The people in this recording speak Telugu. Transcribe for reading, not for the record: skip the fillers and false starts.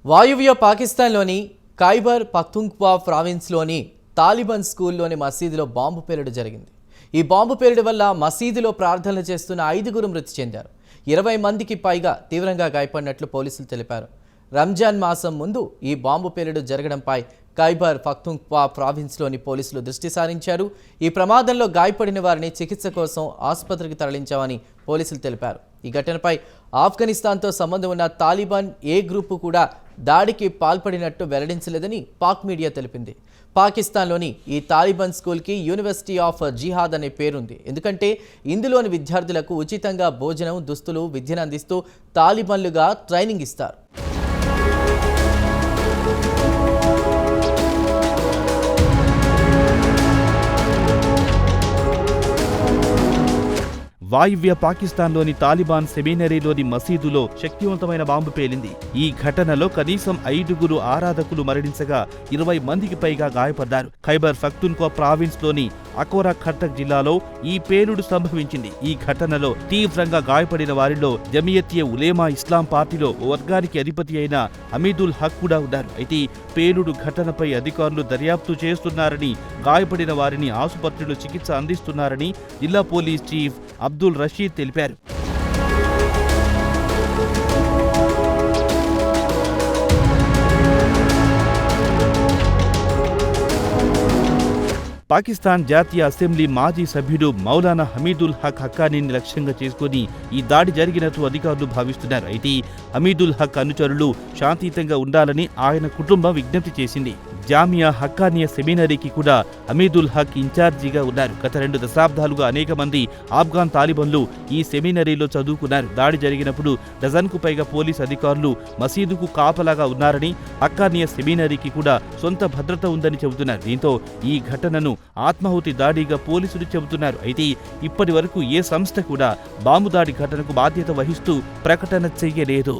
వాయువ్య పాకిస్తాన్లోని ఖైబర్ పఖ్తుంఖ్వా ప్రావిన్స్లోని తాలిబాన్ స్కూల్లోని మసీదులో బాంబు పేలుడు జరిగింది. ఈ బాంబు పేలుడు వల్ల మసీదులో ప్రార్థనలు చేస్తున్న 5గురు మృతి చెందారు. 20 మందికి పైగా తీవ్రంగా గాయపడినట్లు పోలీసులు తెలిపారు. రంజాన్ మాసం ముందు ఈ బాంబు పేలుడు జరగడంపై ఖైబర్ పఖ్తుంఖ్వా ప్రావిన్స్లోని పోలీసులు దృష్టి సారించారు. ఈ ప్రమాదంలో గాయపడిన వారిని చికిత్స కోసం ఆసుపత్రికి తరలించామని పోలీసులు తెలిపారు. ఈ ఘటనపై ఆఫ్ఘనిస్తాన్తో సంబంధం ఉన్న తాలిబాన్ ఏ గ్రూపు కూడా దాడికి పాల్పడినట్టు వెల్లడించలేదని పాక్ మీడియా తెలిపింది. పాకిస్తాన్లోని ఈ తాలిబాన్ స్కూల్కి యూనివర్సిటీ ఆఫ్ జిహాద్ అనే పేరుంది. ఎందుకంటే ఇందులోని విద్యార్థులకు ఉచితంగా భోజనం, దుస్తులు, విద్యను అందిస్తూ తాలిబాన్లుగా ట్రైనింగ్ ఇస్తారు. వాయువ్య పాకిస్తాన్లోని తాలిబాన్ సెమినరీలోని మసీదులో శక్తివంతమైన బాంబు పేలింది. ఈ ఘటనలో కనీసం 5గురు ఆరాధకులు మరణించగా 20 మందికి పైగా గాయపడ్డారు. ఖైబర్ పఖ్తుంఖ్వా ప్రావిన్స్లోని అకోరా ఖట్టక్ జిల్లాలో ఈ పేలుడు సంభవించింది. ఈ ఘటనలో తీవ్రంగా గాయపడిన వారిలో జమియత్ ఉలేమా ఇస్లాం పార్టీలో వర్గానికి అధిపతి అయిన హమీదుల్ హక్ కూడా ఉన్నారు. అయితే పేలుడు ఘటనపై అధికారులు దర్యాప్తు చేస్తున్నారని, గాయపడిన వారిని ఆసుపత్రిలో చికిత్స అందిస్తున్నారని జిల్లా పోలీస్ చీఫ్ అబ్దుల్ రషీద్ తెలిపారు. పాకిస్తాన్ జాతీయ అసెంబ్లీ మాజీ సభ్యుడు మౌలానా హమీదుల్ హక్ హక్కానీని లక్ష్యంగా చేసుకుని ఈ దాడి జరిగినట్టు అధికారులు భావిస్తున్నారు. అయితే హమీదుల్ హక్ అనుచరులు శాంతియుతంగా ఉండాలని ఆయన కుటుంబం విజ్ఞప్తి చేసింది. జామియా హక్కానియా సెమినరీకి కూడా హమీదుల్ హక్ ఇన్ఛార్జిగా ఉన్నారు. గత 2 దశాబ్దాలుగా అనేక మంది ఆఫ్ఘాన్ తాలిబన్లు ఈ సెమినరీలో చదువుకున్నారు. దాడి జరిగినప్పుడు డజన్కు పైగా పోలీస్ అధికారులు మసీదుకు కాపలాగా ఉన్నారని, హక్కానియా సెమినరీకి కూడా సొంత భద్రత ఉందని చెబుతున్నారు. దీంతో ఈ ఘటనను ఆత్మాహుతి దాడిగా పోలీసులు చెబుతున్నారు. అయితే ఇప్పటి వరకు ఏ సంస్థ కూడా బాంబు దాడి ఘటనకు బాధ్యత వహిస్తూ ప్రకటన చేయలేదు.